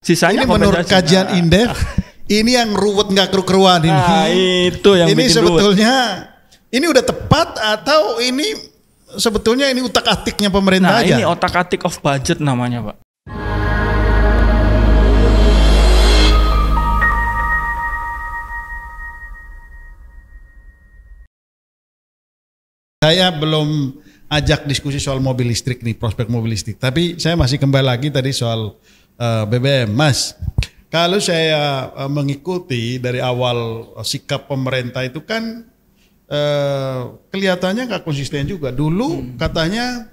Sisanya ini menurut kajian Indef, ini yang ruwet nggak keru-keruan ini. Nah, itu yang ini bikin sebetulnya ruwet. Ini udah tepat atau ini sebetulnya ini utak-atiknya pemerintah aja? Ini otak-atik of budget namanya, Pak. Saya belum ajak diskusi soal mobil listrik nih, prospek mobil listrik. Tapi saya masih kembali lagi tadi soal BBM. Mas, kalau saya mengikuti dari awal sikap pemerintah itu kan kelihatannya nggak konsisten juga. Dulu katanya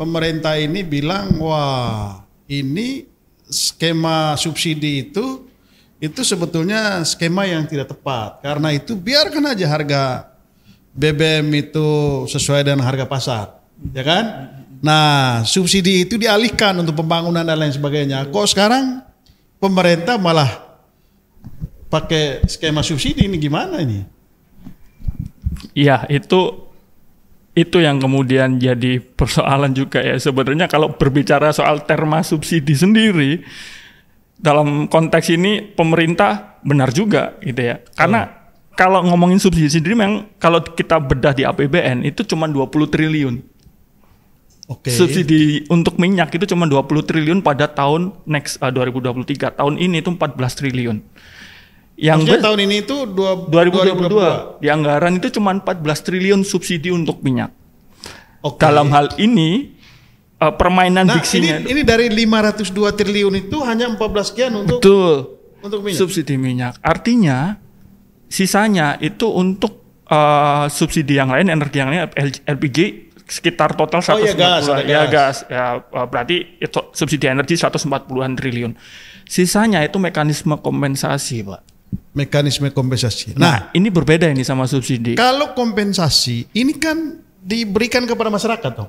pemerintah ini bilang, wah ini skema subsidi itu sebetulnya skema yang tidak tepat. Karena itu biarkan aja harga BBM itu sesuai dengan harga pasar, ya kan? Nah, subsidi itu dialihkan untuk pembangunan dan lain sebagainya. Kok sekarang pemerintah malah pakai skema subsidi, ini gimana ini? Ya, itu yang kemudian jadi persoalan juga ya. Sebenarnya kalau berbicara soal terma subsidi sendiri, dalam konteks ini pemerintah benar juga gitu ya. Karena kalau ngomongin subsidi sendiri memang kalau kita bedah di APBN itu cuma 20 triliun. Oke. Subsidi untuk minyak itu cuma 20 triliun pada tahun 2023. Tahun ini itu 14 triliun. Yang tahun ini itu 2022. Di anggaran itu cuma 14 triliun subsidi untuk minyak. Oke. Dalam hal ini permainan diksinya ini dari 502 triliun itu hanya 14 sekian untuk minyak. Subsidi minyak. Artinya sisanya itu untuk subsidi yang lain, energi yang lain, LPG sekitar total 140 gas. Ya, berarti itu subsidi energi 140-an triliun. Sisanya itu mekanisme kompensasi, Pak. Mekanisme kompensasi. Nah, ini berbeda ini sama subsidi. Kalau kompensasi ini kan diberikan kepada masyarakat dong.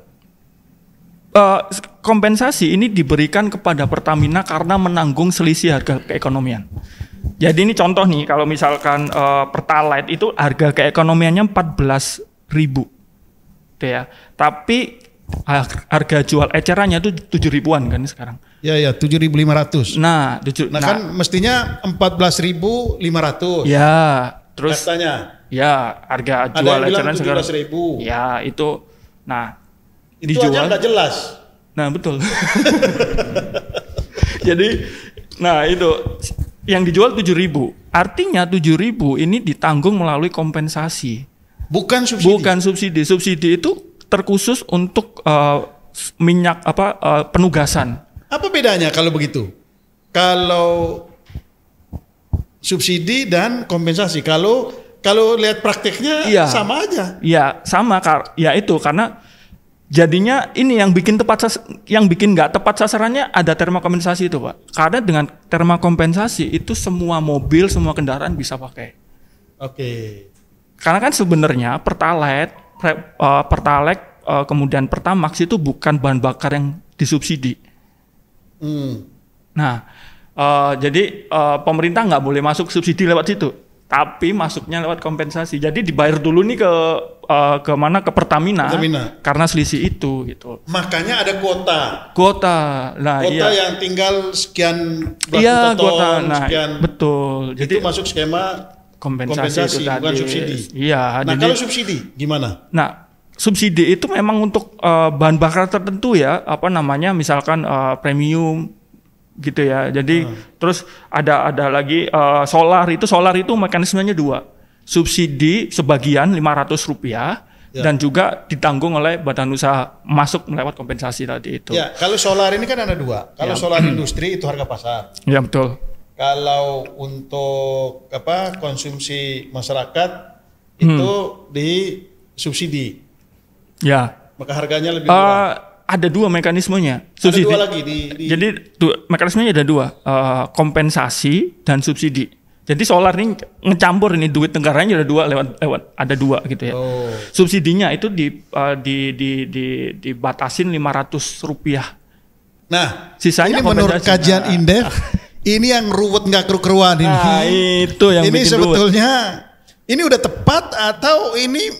Kompensasi ini diberikan kepada Pertamina karena menanggung selisih harga keekonomian. Jadi ini contoh nih, kalau misalkan Pertalite itu harga keekonomiannya 14.000, ya. Tapi harga jual ecerannya itu 7.000-an kan sekarang. Ya 7.500. Nah kan mestinya 14.500. Ya, terus katanya. Ya, harga jual eceran sekarang 17.000. Ya, itu. Nah, itu dijual aja nggak jelas. Nah, betul. Jadi, nah itu yang dijual 7.000. Artinya 7.000 ini ditanggung melalui kompensasi. Bukan subsidi. Bukan subsidi. Subsidi itu terkhusus untuk minyak penugasan. Apa bedanya kalau begitu? Kalau subsidi dan kompensasi. Kalau lihat prakteknya sama aja. Iya, sama. Ya itu karena jadinya ini yang bikin nggak tepat sasarannya ada terma kompensasi itu, Pak. Karena dengan terma kompensasi itu semua mobil, semua kendaraan bisa pakai. Oke. Karena kan sebenarnya Pertalite, kemudian Pertamax itu bukan bahan bakar yang disubsidi. Nah, jadi pemerintah nggak boleh masuk subsidi lewat situ, tapi masuknya lewat kompensasi. Jadi dibayar dulu nih ke mana, ke Pertamina. Karena selisih itu gitu. Makanya ada kuota. Nah, kuota yang tinggal sekian ton, sekian. Betul. Jadi itu masuk skema kompensasi itu bukan subsidi. Iya. Nah, kalau subsidi gimana? Nah, subsidi itu memang untuk bahan bakar tertentu ya, misalkan premium gitu ya. Jadi terus ada lagi solar itu mekanismenya dua. Subsidi sebagian Rp500 dan juga ditanggung oleh badan usaha masuk lewat kompensasi tadi itu. Ya, kalau solar ini kan ada dua. Kalau solar industri itu harga pasar. Ya, betul. Kalau untuk konsumsi masyarakat itu disubsidi. Ya. Maka harganya lebih murah. Ada dua mekanismenya. Subsidi. Ada dua lagi. Jadi mekanismenya ada dua, kompensasi dan subsidi. Jadi solar ini ngecampur ini duit negaranya ada dua ada dua gitu ya. Subsidinya itu dibatasin Rp500. Nah, sisanya ini menurut kajian Indef, ini yang ruwet nggak keru-keruan ini. Nah, itu yang ini bikin sebetulnya ini udah tepat atau ini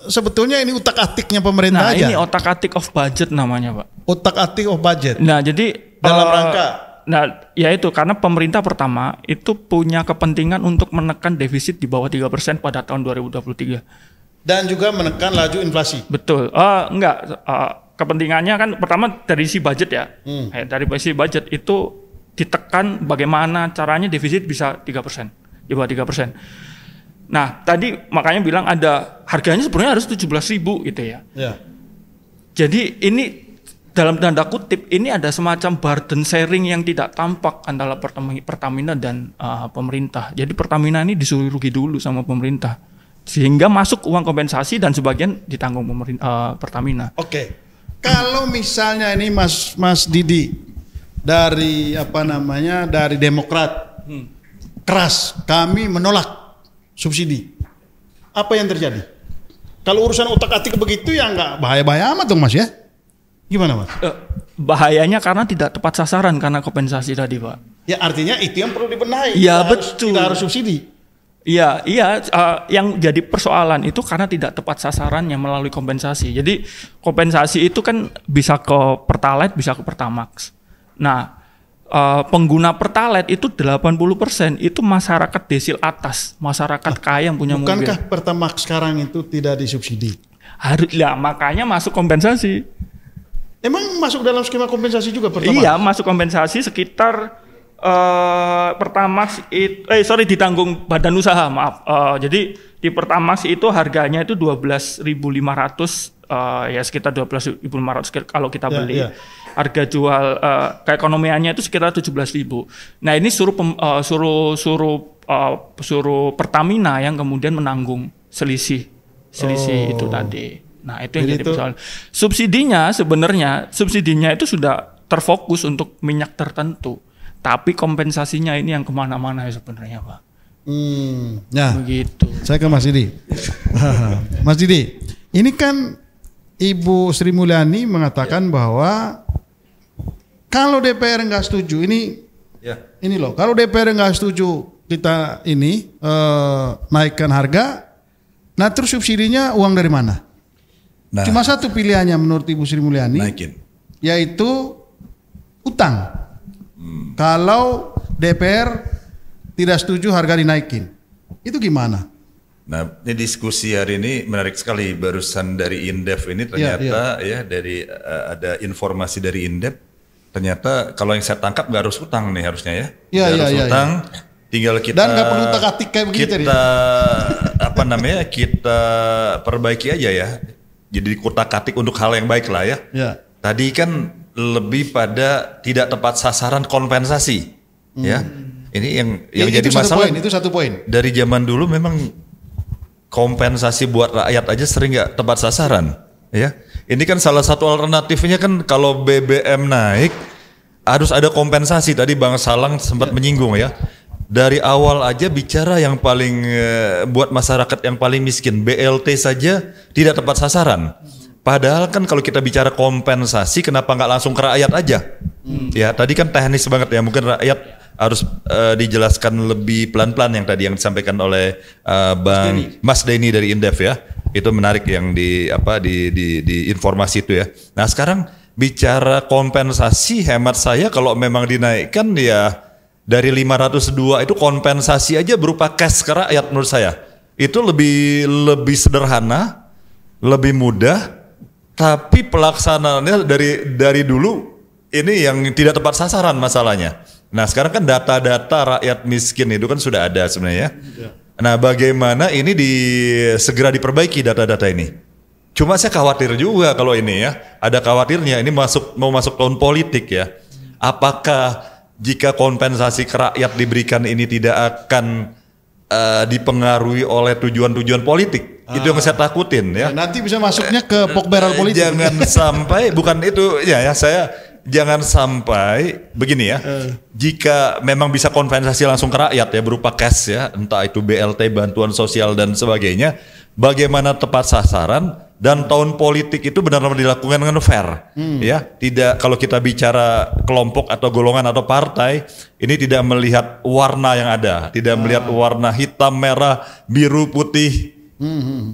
sebetulnya ini utak-atiknya pemerintah aja? Ini otak-atik of budget namanya, Pak. Otak-atik of budget. Nah, jadi dalam rangka ya itu karena pemerintah pertama itu punya kepentingan untuk menekan defisit di bawah 3% pada tahun 2023. Dan juga menekan laju inflasi. Betul. Enggak. Kepentingannya kan pertama dari sisi budget ya. Dari sisi budget itu ditekan bagaimana caranya defisit bisa 3%, di bawah 3%. Nah, tadi makanya bilang ada harganya sebenarnya harus 17.000 gitu ya. Jadi ini dalam tanda kutip ini ada semacam burden sharing yang tidak tampak antara Pertamina dan pemerintah. Jadi Pertamina ini disuruh rugi dulu sama pemerintah, sehingga masuk uang kompensasi dan sebagian ditanggung Pertamina. Oke, kalau misalnya ini Mas Didi dari dari Demokrat keras, kami menolak subsidi, apa yang terjadi? Kalau urusan utak-atik begitu ya nggak bahaya-bahaya amat dong Mas ya? Gimana Mas? Bahayanya karena tidak tepat sasaran karena kompensasi tadi Pak. Ya artinya itu yang perlu dibenahi. Iya betul. Tidak harus subsidi. Iya, yang jadi persoalan itu karena tidak tepat sasarannya melalui kompensasi. Jadi kompensasi itu kan bisa ke Pertalite, bisa ke Pertamax. Nah, pengguna Pertalite itu 80% itu masyarakat desil atas, masyarakat kaya yang punya mobil. Bukankah Pertamax sekarang itu tidak disubsidi? Makanya masuk kompensasi. Emang masuk dalam skema kompensasi juga Pertamax? Iya, masuk kompensasi sekitar Pertamax itu ditanggung badan usaha, maaf. Jadi di Pertamax itu harganya itu 12.500 ya sekitar 12.500 kalau kita beli. Harga jual keekonomiannya itu sekitar 17.000. Nah, ini suruh Pertamina yang kemudian menanggung selisih itu tadi. Nah, itu yang jadi persoalan. Subsidinya itu sudah terfokus untuk minyak tertentu. Tapi kompensasinya ini yang kemana-mana ya sebenarnya Pak. Nah, begitu. Saya ke Mas Didi. Mas Didi, ini kan Ibu Sri Mulyani mengatakan bahwa kalau DPR nggak setuju, ini loh, kalau DPR nggak setuju kita ini naikkan harga, nah terus subsidinya uang dari mana? Nah, cuma satu pilihannya menurut Ibu Sri Mulyani, yaitu utang. Kalau DPR tidak setuju harga dinaikin, itu gimana? Nah, ini diskusi hari ini menarik sekali. Barusan dari Indef ini ternyata dari ada informasi dari Indef, ternyata kalau yang saya tangkap nggak harus utang nih harusnya ya. Harus utang. Tinggal kita dan nggak perlu utak-atik kayak begitu. Kita perbaiki aja ya. Jadi kutak-atik untuk hal yang baik lah ya. Tadi kan lebih pada tidak tepat sasaran kompensasi, ya. Ini yang jadi masalah. Itu satu poin. Dari zaman dulu memang kompensasi buat rakyat aja sering nggak tepat sasaran, ya. Ini kan salah satu alternatifnya kan kalau BBM naik harus ada kompensasi. Tadi Bang Salang sempat menyinggung ya. Dari awal aja bicara yang paling buat masyarakat yang paling miskin, BLT saja tidak tepat sasaran. Padahal kan kalau kita bicara kompensasi, kenapa nggak langsung ke rakyat aja? Ya tadi kan teknis banget ya, mungkin rakyat harus dijelaskan lebih pelan-pelan yang tadi yang disampaikan oleh Mas Denny dari Indef ya. Itu menarik yang di informasi itu ya. Nah sekarang bicara kompensasi, hemat saya kalau memang dinaikkan ya. Dari 502 itu kompensasi aja berupa cash ke rakyat menurut saya. Itu lebih sederhana, lebih mudah, tapi pelaksanaannya dari dulu ini yang tidak tepat sasaran masalahnya. Nah sekarang kan data-data rakyat miskin itu kan sudah ada sebenarnya. Nah bagaimana ini segera diperbaiki data-data ini. Cuma saya khawatir juga kalau ini ya, ada khawatirnya ini mau masuk tahun politik ya. Apakah jika kompensasi ke rakyat diberikan ini tidak akan dipengaruhi oleh tujuan-tujuan politik? Itu yang saya takutin ya. Nanti bisa masuknya ke pokberal politik. Jangan sampai, bukan itu ya saya jangan sampai begini ya. Jika memang bisa kompensasi langsung ke rakyat ya berupa cash ya, entah itu BLT, bantuan sosial dan sebagainya, bagaimana tepat sasaran dan tahun politik itu benar-benar dilakukan dengan fair ya. Tidak, kalau kita bicara kelompok atau golongan atau partai, ini tidak melihat warna yang ada, tidak melihat warna hitam, merah, biru, putih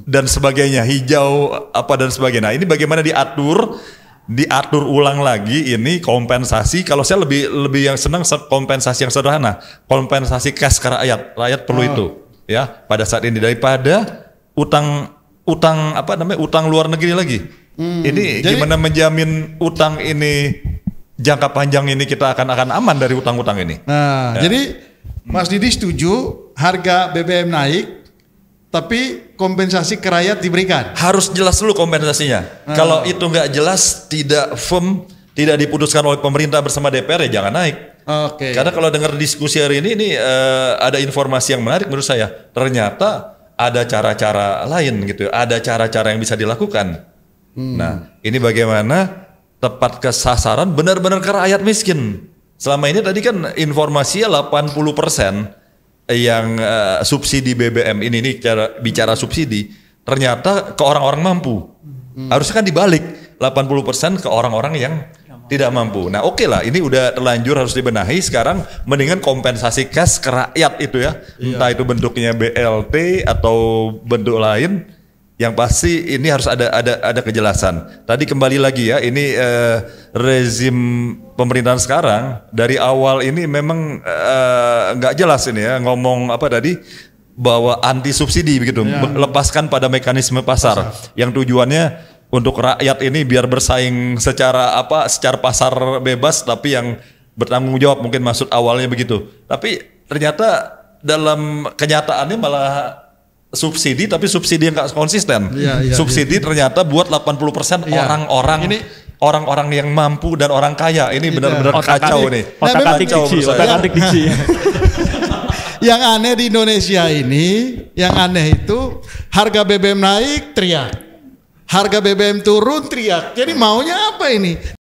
dan sebagainya, hijau apa dan sebagainya. Nah, ini bagaimana diatur diatur ulang lagi ini kompensasi. Kalau saya lebih yang senang kompensasi yang sederhana, kompensasi cash ke rakyat. Rakyat perlu itu, ya pada saat ini daripada utang luar negeri lagi. Ini jadi, gimana menjamin utang ini jangka panjang ini kita akan aman dari utang-utang ini. Nah, ya. Jadi Mas Didi setuju harga BBM naik, tapi kompensasi ke rakyat diberikan. Harus jelas dulu kompensasinya. Kalau itu nggak jelas, tidak firm, tidak diputuskan oleh pemerintah bersama DPR, ya jangan naik. Oke. Karena kalau dengar diskusi hari ini ada informasi yang menarik menurut saya. Ternyata ada cara-cara lain gitu, ada cara-cara yang bisa dilakukan. Nah, ini bagaimana tepat ke sasaran, benar-benar ke rakyat miskin. Selama ini tadi kan informasinya 80% yang subsidi BBM ini bicara subsidi, ternyata ke orang-orang mampu. Harusnya kan dibalik, 80% ke orang-orang yang tidak mampu. Nah oke lah, ini udah terlanjur harus dibenahi. Sekarang mendingan kompensasi cash ke rakyat itu ya, entah itu bentuknya BLT atau bentuk lain. Yang pasti ini harus ada kejelasan. Tadi kembali lagi ya, ini rezim pemerintahan sekarang dari awal ini memang nggak jelas ini ya, ngomong apa tadi bahwa anti subsidi begitu, lepaskan pada mekanisme pasar yang tujuannya untuk rakyat ini biar bersaing secara pasar bebas, tapi yang bertanggung jawab, mungkin maksud awalnya begitu. Tapi ternyata dalam kenyataannya malah subsidi, tapi subsidi yang gak konsisten. Subsidi ternyata buat 80% orang-orang yang mampu dan orang kaya. Ini benar-benar kacau nih. Otak-atik diksi. Yang aneh di Indonesia ini, yang aneh itu harga BBM naik teriak, harga BBM turun teriak. Jadi maunya apa ini?